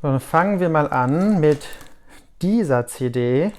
So, dann fangen wir mal an mit dieser CD.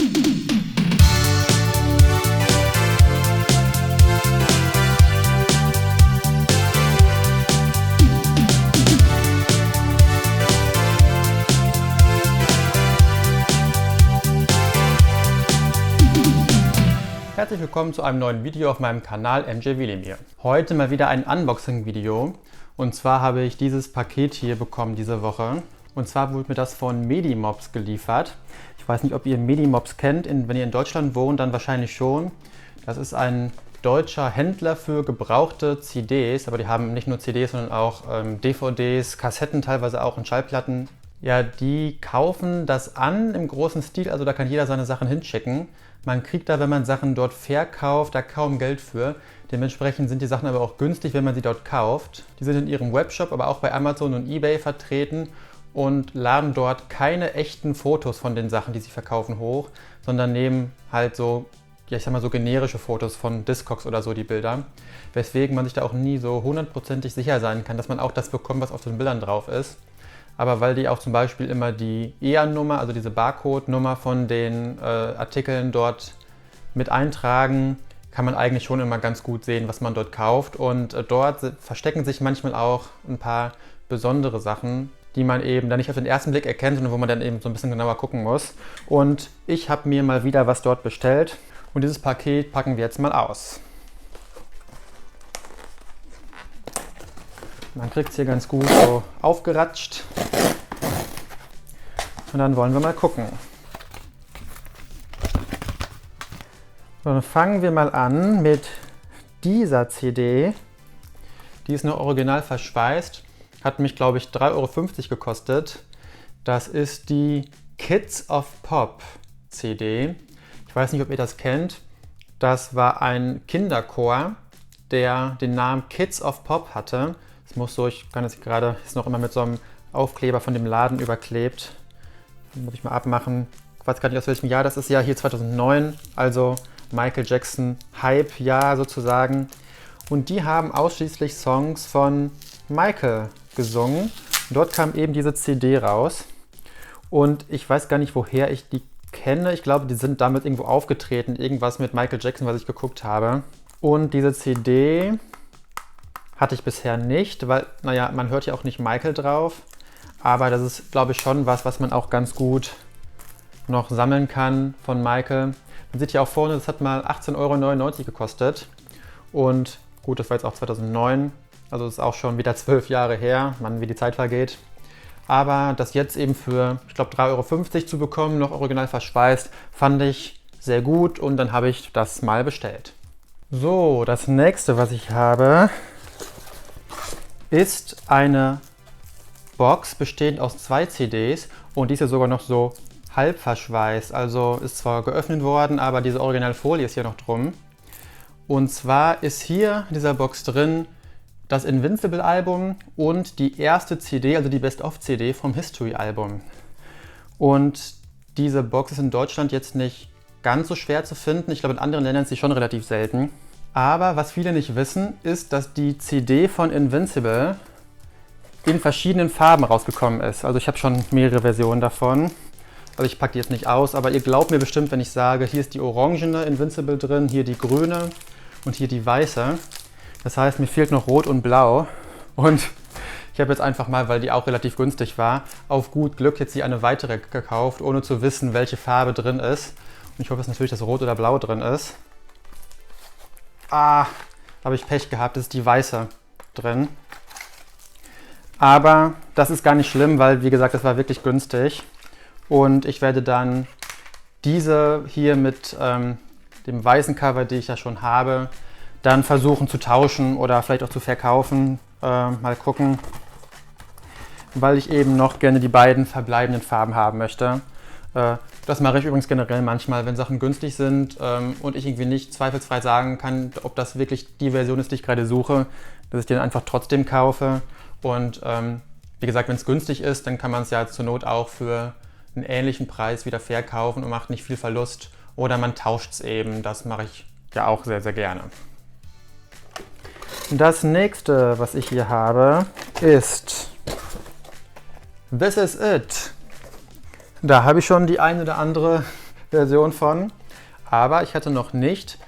Herzlich willkommen zu einem neuen Video auf meinem Kanal MJ Wilimir. Heute mal wieder ein Unboxing-Video. Und zwar habe ich dieses Paket hier bekommen diese Woche. Und zwar wurde mir das von Medimobs geliefert. Ich weiß nicht, ob ihr Medimobs kennt. Wenn ihr in Deutschland wohnt, dann wahrscheinlich schon. Das ist ein deutscher Händler für gebrauchte CDs. Aber die haben nicht nur CDs, sondern auch DVDs, Kassetten, teilweise auch und Schallplatten. Ja, die kaufen das an im großen Stil. Also da kann jeder seine Sachen hinschicken. Man kriegt da, wenn man Sachen dort verkauft, da kaum Geld für. Dementsprechend sind die Sachen aber auch günstig, wenn man sie dort kauft. Die sind in ihrem Webshop, aber auch bei Amazon und eBay vertreten und laden dort keine echten Fotos von den Sachen, die sie verkaufen, hoch, sondern nehmen halt so, ja, ich sag mal so generische Fotos von Discogs oder so, die Bilder. Weswegen man sich da auch nie so hundertprozentig sicher sein kann, dass man auch das bekommt, was auf den Bildern drauf ist. Aber weil die auch zum Beispiel immer die EAN-Nummer, also diese Barcode-Nummer von den Artikeln dort mit eintragen, kann man eigentlich schon immer ganz gut sehen, was man dort kauft. Und dort verstecken sich manchmal auch ein paar besondere Sachen, die man eben dann nicht auf den ersten Blick erkennt, sondern wo man dann eben so ein bisschen genauer gucken muss. Und ich habe mir mal wieder was dort bestellt und dieses Paket packen wir jetzt mal aus. Man kriegt es hier ganz gut so aufgeratscht. Und dann wollen wir mal gucken. So, dann fangen wir mal an mit dieser CD. Die ist noch original verschweißt. Hat mich, glaube ich, 3,50 € gekostet. Das ist die Kids of Pop CD. Ich weiß nicht, ob ihr das kennt. Das war ein Kinderchor, der den Namen Kids of Pop hatte. Es muss so, ich kann das gerade, ist noch immer mit so einem Aufkleber von dem Laden überklebt. Den muss ich mal abmachen. Ich weiß gar nicht, aus welchem Jahr das ist. Ja, hier 2009, also Michael Jackson Hype-Jahr sozusagen. Und die haben ausschließlich Songs von Michael gesungen. Und dort kam eben diese CD raus. Und ich weiß gar nicht, woher ich die kenne. Ich glaube, die sind damit irgendwo aufgetreten. Irgendwas mit Michael Jackson, was ich geguckt habe. Und diese CD hatte ich bisher nicht, weil, naja, man hört ja auch nicht Michael drauf. Aber das ist, glaube ich, schon was man auch ganz gut noch sammeln kann von Michael. Man sieht hier auch vorne, das hat mal 18,99 € gekostet. Und gut, das war jetzt auch 2009. Also das ist auch schon wieder 12 Jahre her, Mann, wie die Zeit vergeht. Aber das jetzt eben für, ich glaube, 3,50 € zu bekommen, noch original verschweißt, fand ich sehr gut und dann habe ich das mal bestellt. So, das nächste, was ich habe, ist eine Box bestehend aus 2 CDs und die ist ja sogar noch so halb verschweißt. Also ist zwar geöffnet worden, aber diese Originalfolie ist hier noch drum. Und zwar ist hier in dieser Box drin das Invincible-Album und die erste CD, also die Best-of-CD vom History-Album. Und diese Box ist in Deutschland jetzt nicht ganz so schwer zu finden. Ich glaube, in anderen Ländern ist sie schon relativ selten. Aber was viele nicht wissen, ist, dass die CD von Invincible in verschiedenen Farben rausgekommen ist. Also ich habe schon mehrere Versionen davon. Also ich packe die jetzt nicht aus, aber ihr glaubt mir bestimmt, wenn ich sage, hier ist die orangene Invincible drin, hier die grüne und hier die weiße. Das heißt, mir fehlt noch Rot und Blau. Und ich habe jetzt einfach mal, weil die auch relativ günstig war, auf gut Glück jetzt hier eine weitere gekauft, ohne zu wissen, welche Farbe drin ist. Und ich hoffe jetzt natürlich, dass Rot oder Blau drin ist. Ah, da habe ich Pech gehabt, das ist die weiße drin. Aber das ist gar nicht schlimm, weil, wie gesagt, das war wirklich günstig. Und ich werde dann diese hier mit dem weißen Cover, die ich ja schon habe, dann versuchen zu tauschen oder vielleicht auch zu verkaufen. Mal gucken, weil ich eben noch gerne die beiden verbleibenden Farben haben möchte. Das mache ich übrigens generell manchmal, wenn Sachen günstig sind und ich irgendwie nicht zweifelsfrei sagen kann, ob das wirklich die Version ist, die ich gerade suche, dass ich den einfach trotzdem kaufe. Und wie gesagt, wenn es günstig ist, dann kann man es ja zur Not auch für einen ähnlichen Preis wieder verkaufen und macht nicht viel Verlust. Oder man tauscht es eben, das mache ich ja auch sehr, sehr gerne. Das nächste, was ich hier habe, ist This Is It. Da habe ich schon die eine oder andere Version von, aber ich hatte noch nicht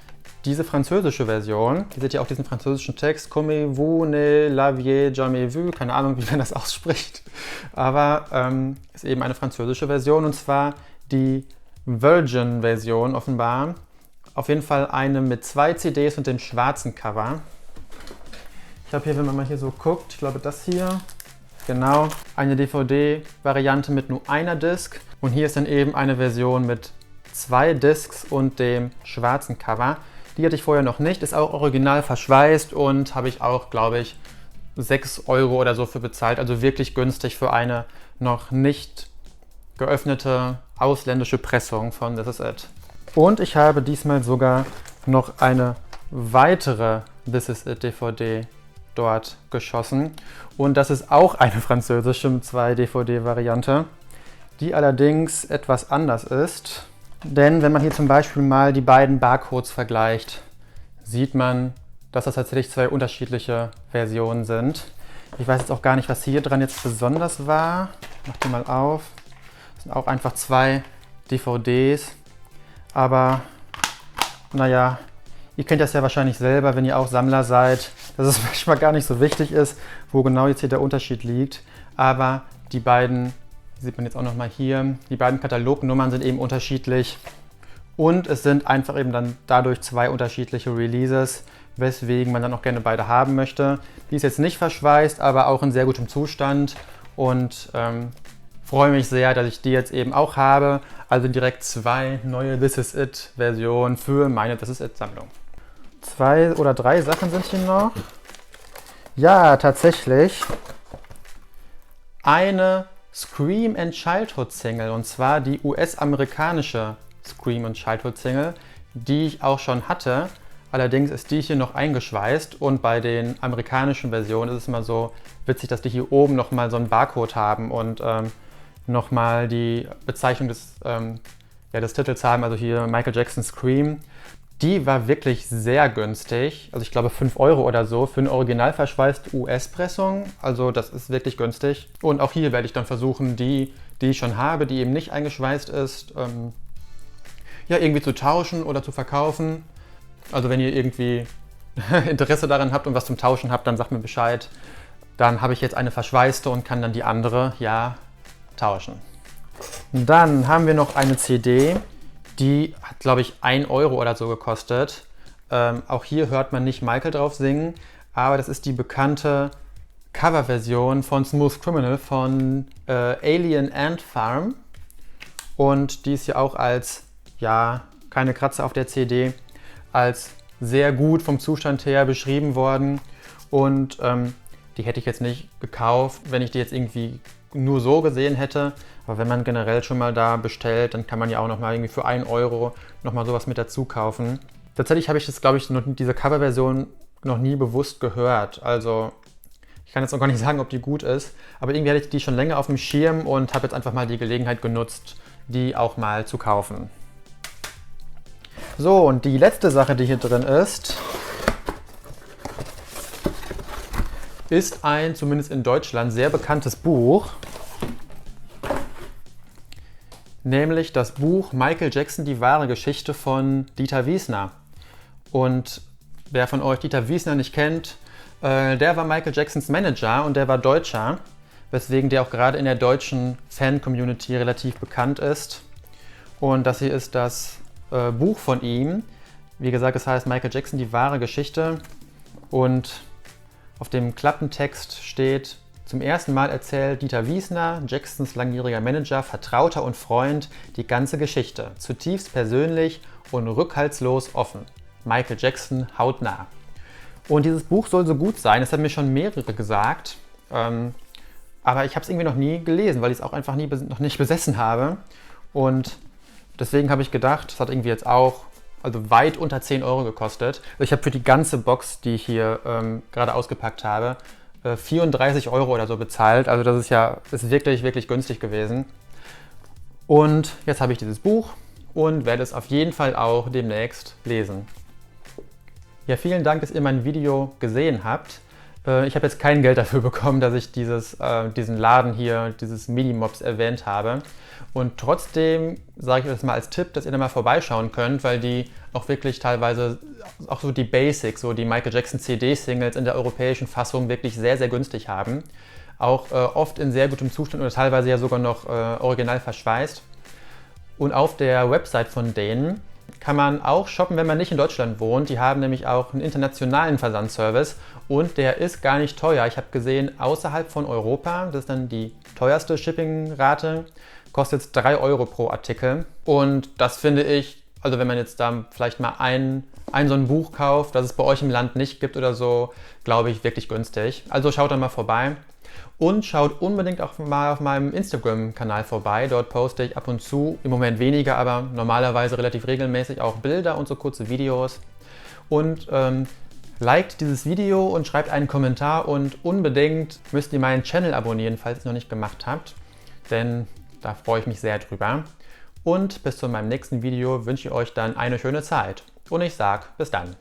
diese französische Version. Ihr seht ja auch diesen französischen Text. Comme-vous ne l'aviez jamais vu. Keine Ahnung, wie man das ausspricht. Aber ist eben eine französische Version, und zwar die Virgin-Version offenbar. Auf jeden Fall eine mit 2 CDs und dem schwarzen Cover. Ich habe hier, wenn man mal hier so guckt, ich glaube das hier, genau, eine DVD-Variante mit nur einer Disc. Und hier ist dann eben eine Version mit 2 Discs und dem schwarzen Cover. Die hatte ich vorher noch nicht, ist auch original verschweißt und habe ich auch, glaube ich, 6 € oder so für bezahlt. Also wirklich günstig für eine noch nicht geöffnete ausländische Pressung von This Is It. Und ich habe diesmal sogar noch eine weitere This Is It DVD dort geschossen. Und das ist auch eine französische 2-DVD-Variante, die allerdings etwas anders ist. Denn wenn man hier zum Beispiel mal die beiden Barcodes vergleicht, sieht man, dass das tatsächlich 2 unterschiedliche Versionen sind. Ich weiß jetzt auch gar nicht, was hier dran jetzt besonders war. Ich mach die mal auf. Das sind auch einfach 2 DVDs. Aber naja, ihr kennt das ja wahrscheinlich selber, wenn ihr auch Sammler seid, dass es manchmal gar nicht so wichtig ist, wo genau jetzt hier der Unterschied liegt. Aber die beiden, sieht man jetzt auch nochmal hier, die beiden Katalognummern sind eben unterschiedlich. Und es sind einfach eben dann dadurch 2 unterschiedliche Releases, weswegen man dann auch gerne beide haben möchte. Die ist jetzt nicht verschweißt, aber auch in sehr gutem Zustand. Und freue mich sehr, dass ich die jetzt eben auch habe. Also direkt 2 neue This Is It Versionen für meine This Is It Sammlung. 2 oder 3 Sachen sind hier noch. Ja, tatsächlich eine Scream & Childhood Single, und zwar die US-amerikanische Scream & Childhood Single, die ich auch schon hatte. Allerdings ist die hier noch eingeschweißt, und bei den amerikanischen Versionen ist es immer so witzig, dass die hier oben nochmal so einen Barcode haben und nochmal die Bezeichnung des Titels haben, also hier Michael Jackson Scream. Die war wirklich sehr günstig, also ich glaube 5 € oder so für eine original verschweißte US-Pressung, also das ist wirklich günstig. Und auch hier werde ich dann versuchen, die ich schon habe, die eben nicht eingeschweißt ist, ja, irgendwie zu tauschen oder zu verkaufen. Also wenn ihr irgendwie Interesse daran habt und was zum Tauschen habt, dann sagt mir Bescheid. Dann habe ich jetzt eine verschweißte und kann dann die andere, ja, tauschen. Dann haben wir noch eine CD, die hat, glaube ich, 1 € oder so gekostet. Auch hier hört man nicht Michael drauf singen, aber das ist die bekannte Coverversion von Smooth Criminal von Alien Ant Farm. Und die ist ja auch als, ja, keine Kratzer auf der CD, als sehr gut vom Zustand her beschrieben worden. Und die hätte ich jetzt nicht gekauft, wenn ich die jetzt irgendwie nur so gesehen hätte. Aber wenn man generell schon mal da bestellt, dann kann man ja auch nochmal irgendwie für 1 € nochmal sowas mit dazu kaufen. Tatsächlich habe ich das, glaube ich, diese Coverversion noch nie bewusst gehört. Also ich kann jetzt auch gar nicht sagen, ob die gut ist. Aber irgendwie hatte ich die schon länger auf dem Schirm und habe jetzt einfach mal die Gelegenheit genutzt, die auch mal zu kaufen. So, und die letzte Sache, die hier drin ist ein, zumindest in Deutschland, sehr bekanntes Buch. Nämlich das Buch Michael Jackson, die wahre Geschichte von Dieter Wiesner. Und wer von euch Dieter Wiesner nicht kennt, der war Michael Jacksons Manager und der war Deutscher, weswegen der auch gerade in der deutschen Fan-Community relativ bekannt ist. Und das hier ist das Buch von ihm. Wie gesagt, es heißt Michael Jackson, die wahre Geschichte. Und auf dem Klappentext steht: Zum ersten Mal erzählt Dieter Wiesner, Jacksons langjähriger Manager, Vertrauter und Freund, die ganze Geschichte. Zutiefst persönlich und rückhaltslos offen. Michael Jackson hautnah. Und dieses Buch soll so gut sein, das haben mir schon mehrere gesagt. Aber ich habe es irgendwie noch nie gelesen, weil ich es auch einfach noch nicht besessen habe. Und deswegen habe ich gedacht, das hat irgendwie jetzt auch weit unter 10 € gekostet. Also ich habe für die ganze Box, die ich hier gerade ausgepackt habe, 34 € oder so bezahlt. Also das ist wirklich, wirklich günstig gewesen. Und jetzt habe ich dieses Buch und werde es auf jeden Fall auch demnächst lesen. Ja, vielen Dank, dass ihr mein Video gesehen habt. Ich habe jetzt kein Geld dafür bekommen, dass ich diesen Laden hier, dieses Minimobs erwähnt habe. Und trotzdem sage ich euch das mal als Tipp, dass ihr da mal vorbeischauen könnt, weil die auch wirklich teilweise auch so die Basics, so die Michael Jackson CD-Singles in der europäischen Fassung wirklich sehr, sehr günstig haben. Auch oft in sehr gutem Zustand oder teilweise ja sogar noch original verschweißt. Und auf der Website von denen kann man auch shoppen, wenn man nicht in Deutschland wohnt. Die haben nämlich auch einen internationalen Versandservice und der ist gar nicht teuer. Ich habe gesehen, außerhalb von Europa, das ist dann die teuerste Shippingrate, kostet es 3 Euro pro Artikel. Und das finde ich, also wenn man jetzt da vielleicht mal ein so ein Buch kauft, das es bei euch im Land nicht gibt oder so, glaube ich, wirklich günstig. Also schaut da mal vorbei. Und schaut unbedingt auch mal auf meinem Instagram-Kanal vorbei. Dort poste ich ab und zu, im Moment weniger, aber normalerweise relativ regelmäßig auch Bilder und so kurze Videos. Und liked dieses Video und schreibt einen Kommentar und unbedingt müsst ihr meinen Channel abonnieren, falls ihr es noch nicht gemacht habt. Denn da freue ich mich sehr drüber. Und bis zu meinem nächsten Video wünsche ich euch dann eine schöne Zeit. Und ich sage bis dann.